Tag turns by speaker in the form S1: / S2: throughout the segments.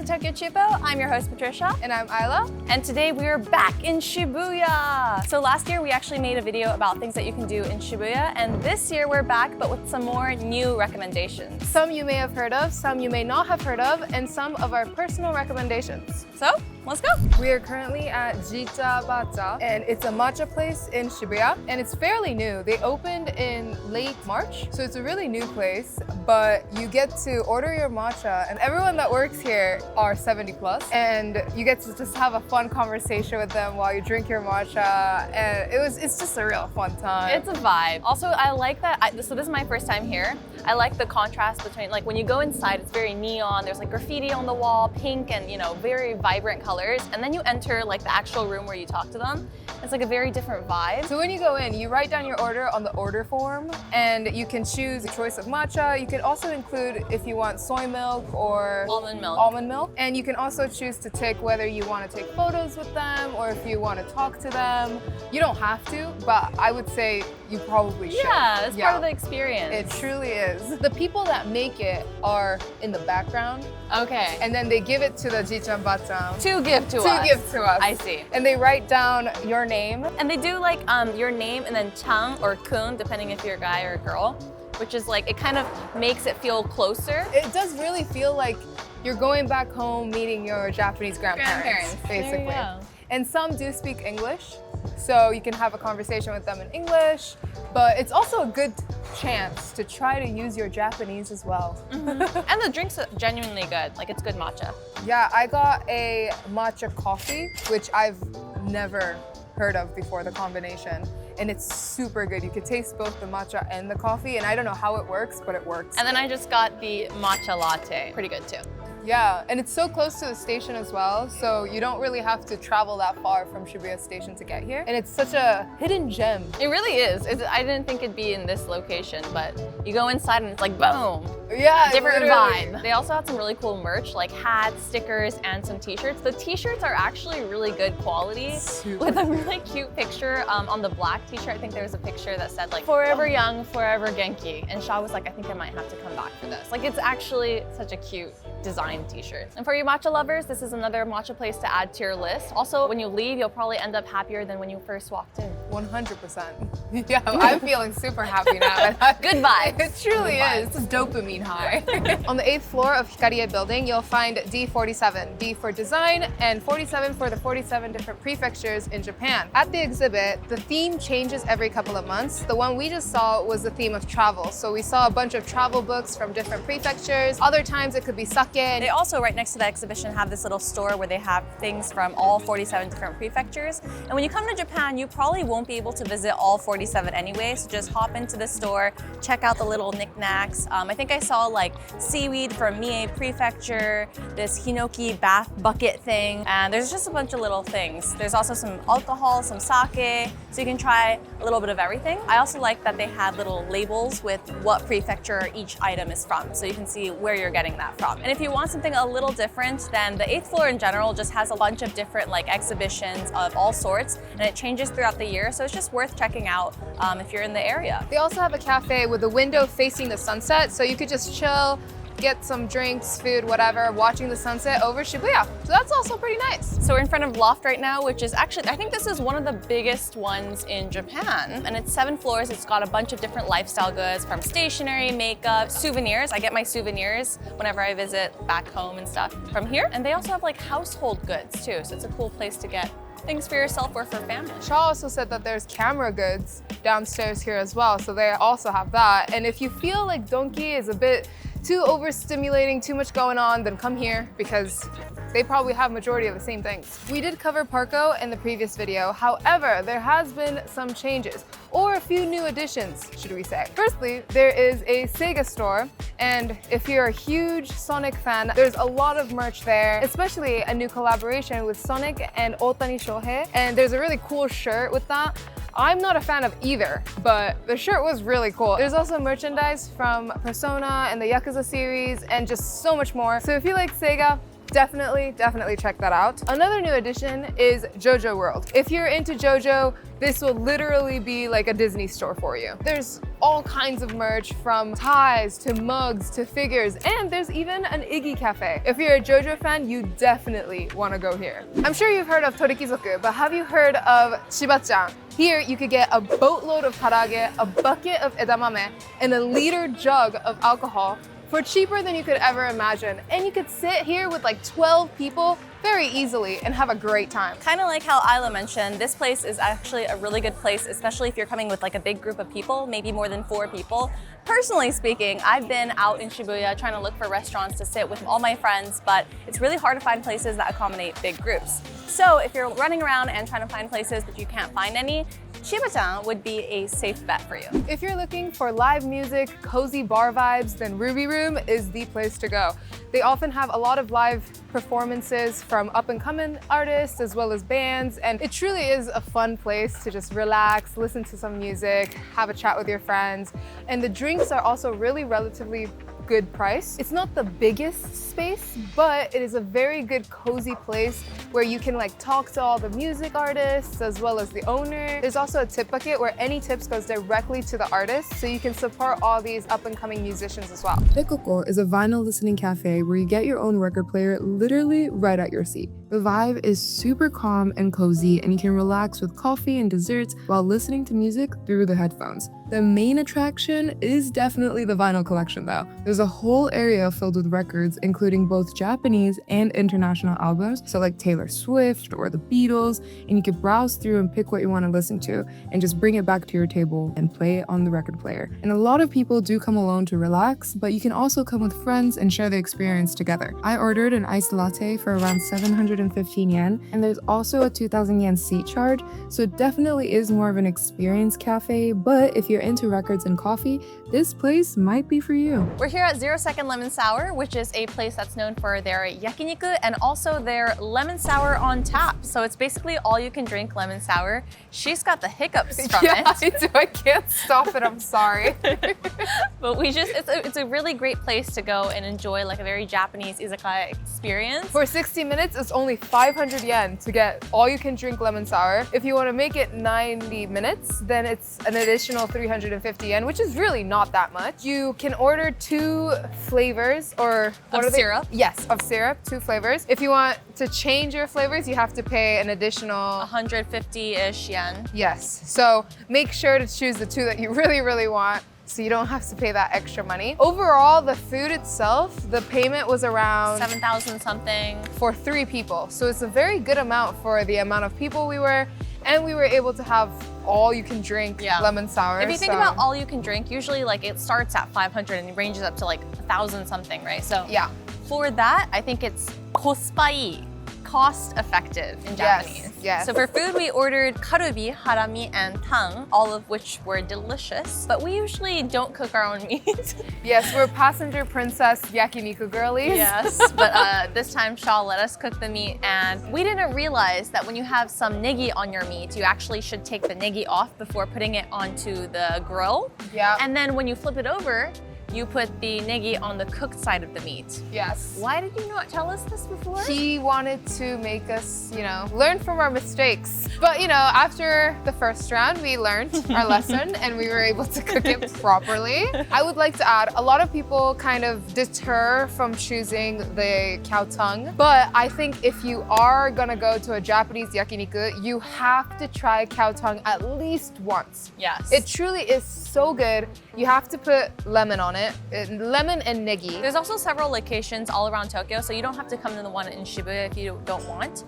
S1: to Tokyo Cheapo. I'm your host, Patricia.
S2: And I'm Isla.
S1: And today we are back in Shibuya. So last year we actually made a video about things that you can do in Shibuya. And this year we're back, but with some more new recommendations.
S2: Some you may have heard of, some you may not have heard of, and some of our personal recommendations.
S1: So let's go.
S2: We are currently at Chibachan, and it's a matcha place in Shibuya, and it's fairly new. They opened in late March, so it's a really new place, but you get to order your matcha, and everyone that works here are 70 plus, and you get to just have a fun conversation with them while you drink your matcha, and it's just a real fun time.
S1: It's a vibe. Also, I like that, so this is my first time here. I like the contrast between, like, when you go inside, it's very neon, there's like graffiti on the wall, pink and, you know, very vibrant colors. And then you enter like the actual room where you talk to them. It's like a very different vibe.
S2: So when you go in, you write down your order on the order form, and you can choose a choice of matcha. You can also include if you want soy milk or
S1: almond milk.
S2: And you can also choose to take whether you want to take photos with them or if you want to talk to them. You don't have to, but I would say you probably should.
S1: Yeah, it's part of the experience.
S2: It truly is. The people that make it are in the background.
S1: Okay.
S2: And then they give it to the Chibachan
S1: To give to us. I see.
S2: And they write down your name.
S1: And they do like your name and then chan or kun, depending if you're a guy or a girl, which is like, it kind of makes it feel closer.
S2: It does really feel like you're going back home meeting your Japanese grandparents. Basically.
S1: There you go.
S2: And some do speak English, so you can have a conversation with them in English, but it's also a good chance to try to use your Japanese as well.
S1: Mm-hmm. And the drink's genuinely good. Like, it's good matcha.
S2: Yeah, I got a matcha coffee, which I've never heard of before, the combination. And it's super good. You could taste both the matcha and the coffee, and I don't know how it works, but it works.
S1: And then I just got the matcha latte. Pretty good too.
S2: Yeah, and it's so close to the station as well, so you don't really have to travel that far from Shibuya Station to get here. And it's such a hidden gem.
S1: It really is. I didn't think it'd be in this location, but you go inside and it's like, boom.
S2: Yeah,
S1: different
S2: literally.
S1: vibe. They also had some really cool merch, like hats, stickers, and some t-shirts. The t-shirts are actually really good quality with a really cute picture on the black t-shirt. I think there was a picture that said like, forever young, forever Genki. And Shaw was like, I think I might have to come back for this. Like, it's actually such a cute design t-shirt. And for you matcha lovers, this is another matcha place to add to your list. Also, when you leave, you'll probably end up happier than when you first walked in.
S2: 100%. Yeah, I'm feeling super happy now.
S1: Good vibes.
S2: It truly is. It's a dopamine high. On the 8th floor of Hikarie building, you'll find D47, D for design, and 47 for the 47 different prefectures in Japan. At the exhibit, the theme changes every couple of months. The one we just saw was the theme of travel. So we saw a bunch of travel books from different prefectures. Other times it could be sake.
S1: They also, right next to the exhibition, have this little store where they have things from all 47 different prefectures. And when you come to Japan, you probably won't be able to visit all 47 anyway, so just hop into the store, check out the little knickknacks. I think I saw like seaweed from Mie Prefecture, this hinoki bath bucket thing, and there's just a bunch of little things. There's also some alcohol, some sake, so you can try a little bit of everything. I also like that they had little labels with what prefecture each item is from, so you can see where you're getting that from. And if you want something a little different, then the 8th floor in general just has a bunch of different like exhibitions of all sorts, and it changes throughout the year, so it's just worth checking out if you're in the area.
S2: They also have a cafe with a window facing the sunset, so you could just chill, get some drinks, food, whatever, watching the sunset over Shibuya. So that's also pretty nice.
S1: So we're in front of Loft right now, which is actually, I think this is one of the biggest ones in Japan. And it's 7 floors. It's got a bunch of different lifestyle goods, from stationery, makeup, souvenirs. I get my souvenirs whenever I visit back home and stuff from here. And they also have like household goods too. So it's a cool place to get things for yourself or for family.
S2: Shaw also said that there's camera goods downstairs here as well, so they also have that. And if you feel like Donki is a bit too overstimulating, too much going on, then come here because they probably have majority of the same things. We did cover Parco in the previous video. However, there has been some changes, or a few new additions, should we say. Firstly, there is a Sega store, and if you're a huge Sonic fan, there's a lot of merch there, especially a new collaboration with Sonic and Ohtani Shohei, and there's a really cool shirt with that. I'm not a fan of either, but the shirt was really cool. There's also merchandise from Persona and the Yakuza series and just so much more. So if you like Sega, definitely check that out. Another new addition is JOJO World. If you're into JOJO, this will literally be like a Disney store for you. There's all kinds of merch from ties to mugs to figures, and there's even an Iggy cafe. If you're a JOJO fan, you definitely want to go here. I'm sure you've heard of Torikizoku, but have you heard of Chibachan? Here you could get a boatload of karage, a bucket of edamame, and a liter jug of alcohol for cheaper than you could ever imagine. And you could sit here with like 12 people very easily and have a great time.
S1: Kind of like how Isla mentioned, this place is actually a really good place, especially if you're coming with like a big group of people, maybe more than 4 people. Personally speaking, I've been out in Shibuya trying to look for restaurants to sit with all my friends, but it's really hard to find places that accommodate big groups. So if you're running around and trying to find places but you can't find any, Chibachan would be a safe bet for you.
S2: If you're looking for live music, cozy bar vibes, then Ruby Room is the place to go. They often have a lot of live performances from up-and-coming artists as well as bands, and it truly is a fun place to just relax, listen to some music, have a chat with your friends, and the drinks are also really relatively good price. It's not the biggest space, but it is a very good cozy place where you can like talk to all the music artists as well as the owner. There's also a tip bucket where any tips goes directly to the artist, so you can support all these up-and-coming musicians as well.
S3: Recoco is a vinyl listening cafe where you get your own record player literally right at your seat. The vibe is super calm and cozy, and you can relax with coffee and desserts while listening to music through the headphones. The main attraction is definitely the vinyl collection though. There's a whole area filled with records, including both Japanese and international albums, so like Taylor Swift or the Beatles, and you can browse through and pick what you want to listen to and just bring it back to your table and play it on the record player. And a lot of people do come alone to relax, but you can also come with friends and share the experience together. I ordered an iced latte for around 715 yen, and there's also a 2,000 yen seat charge, so it definitely is more of an experience cafe, but if you're into records and coffee, this place might be for you.
S1: We're here at 0 Second Lemon Sour, which is a place that's known for their yakiniku and also their lemon sour on tap. So it's basically all you can drink lemon sour. She's got the hiccups from
S2: Yeah,
S1: it.
S2: I do. I can't stop it. I'm sorry.
S1: But it's a really great place to go and enjoy like a very Japanese izakaya experience.
S2: For 60 minutes, it's only 500 yen to get all you can drink lemon sour. If you want to make it 90 minutes, then it's an additional 350 yen, which is really not that much. You can order 2 flavors or what
S1: Of
S2: are they?
S1: syrup?
S2: Yes, of syrup, 2 flavors. If you want to change your flavors, you have to pay an additional
S1: 150-ish yen.
S2: Yes, so make sure to choose the 2 that you really want, so you don't have to pay that extra money. Overall, the food itself, the payment was around
S1: 7,000 something.
S2: for 3 people. So it's a very good amount for the amount of people we were, and we were able to have all you can drink lemon sour.
S1: If you think about all you can drink, usually like it starts at 500 and it ranges up to like 1,000 something, right? So
S2: yeah,
S1: for that, I think it's kospai, cost effective in Japanese.
S2: Yes.
S1: So for food, we ordered karubi, harami, and tang, all of which were delicious, but we usually don't cook our own meat.
S2: Yes, we're passenger princess yakiniku girlies.
S1: Yes, but this time Shaw let us cook the meat, and we didn't realize that when you have some negi on your meat, you actually should take the negi off before putting it onto the grill.
S2: Yeah.
S1: And then when you flip it over, you put the negi on the cooked side of the meat.
S2: Yes.
S1: Why did you not tell us this before?
S2: He wanted to make us, learn from our mistakes. But, after the first round, we learned our lesson and we were able to cook it properly. I would like to add, a lot of people kind of deter from choosing the cow tongue. But I think if you are gonna go to a Japanese yakiniku, you have to try cow tongue at least once.
S1: Yes.
S2: It truly is so good. You have to put lemon on it, lemon and negi.
S1: There's also several locations all around Tokyo, so you don't have to come to the one in Shibuya if you don't want.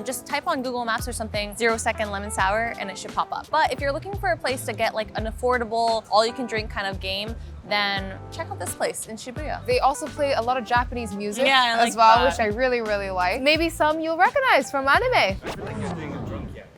S1: Just type on Google Maps or something, 0 Second Lemon Sour, and it should pop up. But if you're looking for a place to get like an affordable, all-you-can-drink kind of game, then check out this place in Shibuya.
S2: They also play a lot of Japanese music
S1: Yeah, I like
S2: as well,
S1: that.
S2: which I really like. Maybe some you'll recognize from anime.
S4: I feel like you're doing a drunk yet.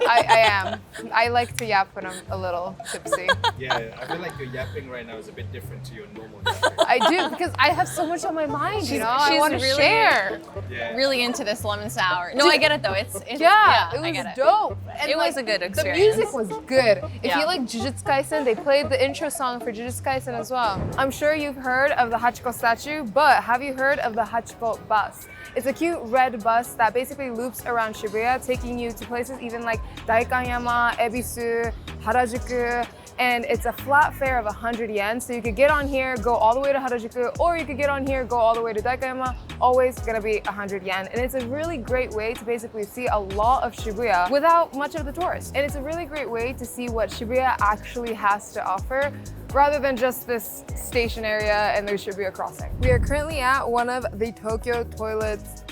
S2: I am. I like to yap when I'm a little tipsy.
S4: Yeah, I feel like your yapping right now is a bit different to your normal yapping.
S2: I do, because I have so much on my mind, you know? I
S1: she's
S2: want to
S1: really-
S2: share.
S4: Yeah.
S1: Really into this lemon sour. No, I get it though. It's
S2: Yeah,
S1: I
S2: it
S1: get
S2: was
S1: it.
S2: dope. And
S1: It was
S2: like,
S1: a good
S2: The
S1: experience.
S2: music was good. If
S1: Yeah.
S2: you like Jujutsu Kaisen, they played the intro song for Jujutsu Kaisen as well. I'm sure you've heard of the Hachiko statue, but have you heard of the Hachiko Bus? It's a cute red bus that basically loops around Shibuya, taking you to places even like Daikanyama, Ebisu, Harajuku, and it's a flat fare of 100 yen. So you could get on here, go all the way to Harajuku, or you could get on here, go all the way to Daikanyama, always gonna be 100 yen. And it's a really great way to basically see a lot of Shibuya without much of the tourists. And it's a really great way to see what Shibuya actually has to offer, rather than just this station area and the Shibuya crossing. We are currently at one of the Tokyo toilets.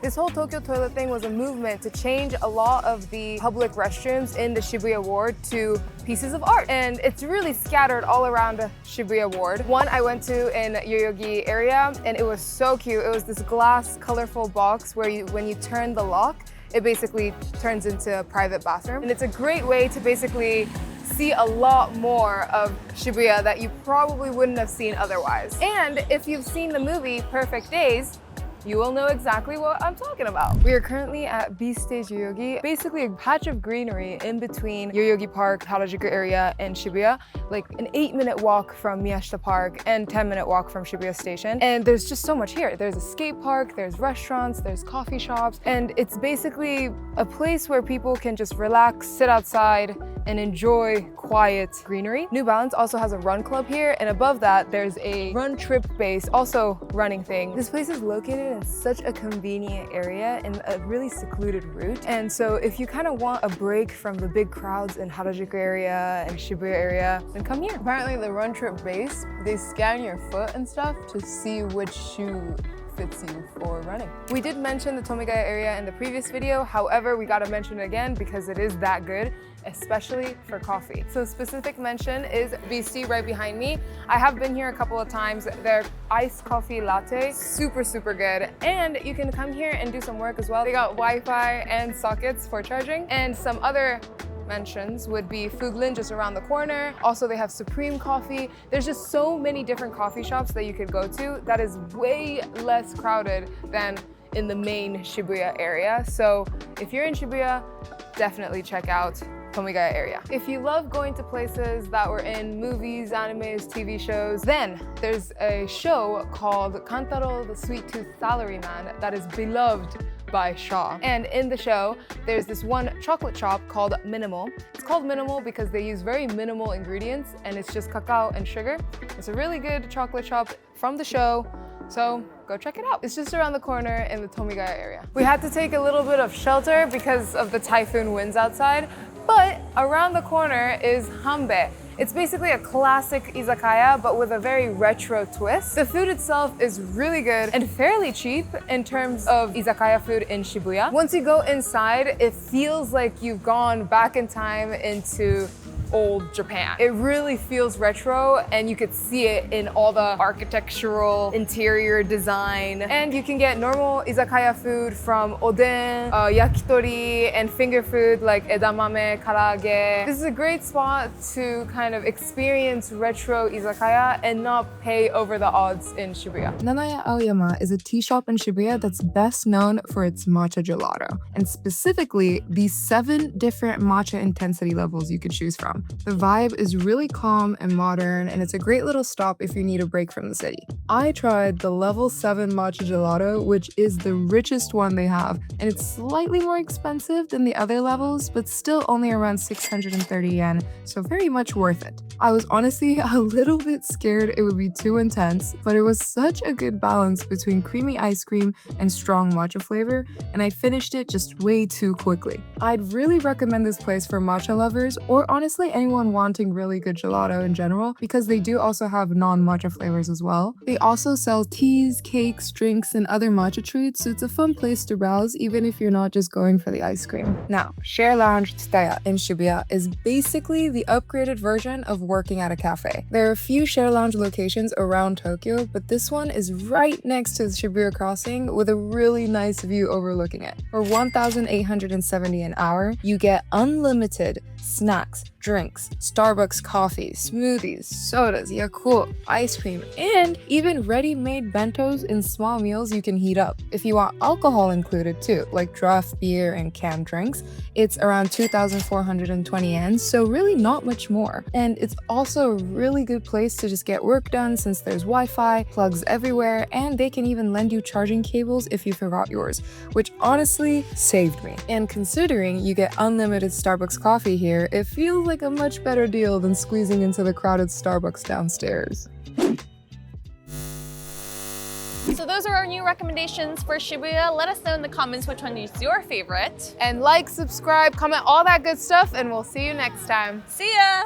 S2: This whole Tokyo toilet thing was a movement to change a lot of the public restrooms in the Shibuya ward to pieces of art. And it's really scattered all around the Shibuya ward. One I went to in Yoyogi area, and it was so cute. It was this glass colorful box where when you turn the lock, it basically turns into a private bathroom. And it's a great way to basically see a lot more of Shibuya that you probably wouldn't have seen otherwise. And if you've seen the movie Perfect Days, you will know exactly what I'm talking about. We are currently at B Stage Yoyogi, basically a patch of greenery in between Yoyogi Park, Harajuku area, and Shibuya, like an 8-minute walk from Miyashita Park and 10-minute walk from Shibuya Station. And there's just so much here. There's a skate park, there's restaurants, there's coffee shops, and it's basically a place where people can just relax, sit outside, and enjoy quiet greenery. New Balance also has a run club here, and above that, there's a run trip base, also running thing. This place is located in such a convenient area in a really secluded route. And so if you kind of want a break from the big crowds in Harajuku area and Shibuya area, then come here.
S5: Apparently the run trip base, they scan your foot and stuff to see which shoe fits you for running.
S2: We did mention the Tomigaya area in the previous video, however, we gotta mention it again because it is that good, especially for coffee. So specific mention is BC right behind me. I have been here a couple of times. Their iced coffee latte, super, super good. And you can come here and do some work as well. They got Wi-Fi and sockets for charging, and some other mentions would be Fuglin just around the corner. Also, they have Supreme Coffee. There's just so many different coffee shops that you could go to that is way less crowded than in the main Shibuya area. So if you're in Shibuya, definitely check out Tomigaya area. If you love going to places that were in movies, animes, TV shows, then there's a show called Kantaro the Sweet Tooth Salaryman that is beloved by Shaw. And in the show, there's this one chocolate shop called Minimal. It's called Minimal because they use very minimal ingredients and it's just cacao and sugar. It's a really good chocolate shop from the show, so go check it out. It's just around the corner in the Tomigaya area. We had to take a little bit of shelter because of the typhoon winds outside, but around the corner is Hanbey. It's basically a classic izakaya, but with a very retro twist. The food itself is really good and fairly cheap in terms of izakaya food in Shibuya. Once you go inside, it feels like you've gone back in time into old Japan. It really feels retro, and you could see it in all the architectural interior design. And you can get normal izakaya food from oden, yakitori, and finger food like edamame, karaage. This is a great spot to kind of experience retro izakaya and not pay over the odds in Shibuya.
S3: Nanaya Aoyama is a tea shop in Shibuya that's best known for its matcha gelato, and specifically the 7 different matcha intensity levels you can choose from. The vibe is really calm and modern, and it's a great little stop if you need a break from the city. I tried the level 7 matcha gelato, which is the richest one they have, and it's slightly more expensive than the other levels, but still only around 630 yen, so very much worth it. I was honestly a little bit scared it would be too intense, but it was such a good balance between creamy ice cream and strong matcha flavor, and I finished it just way too quickly. I'd really recommend this place for matcha lovers, or honestly anyone wanting really good gelato in general, because they do also have non-matcha flavors as well. They also sell teas, cakes, drinks, and other matcha treats, so it's a fun place to browse even if you're not just going for the ice cream. Now, Share Lounge Tsutaya in Shibuya is basically the upgraded version of working at a cafe. There are a few Share Lounge locations around Tokyo, but this one is right next to the Shibuya Crossing with a really nice view overlooking it. For 1,870 an hour, you get unlimited snacks, drinks, Starbucks coffee, smoothies, sodas, Yakult, ice cream, and even ready-made bentos in small meals you can heat up. If you want alcohol included too, like draft beer and canned drinks, it's around 2,420 yen, so really not much more. And it's also a really good place to just get work done since there's Wi-Fi, plugs everywhere, and they can even lend you charging cables if you forgot yours, which honestly saved me. And considering you get unlimited Starbucks coffee here, it feels like a much better deal than squeezing into the crowded Starbucks downstairs.
S1: So those are our new recommendations for Shibuya. Let us know in the comments which one is your favorite.
S2: And like, subscribe, comment, all that good stuff, and we'll see you next time.
S1: See ya!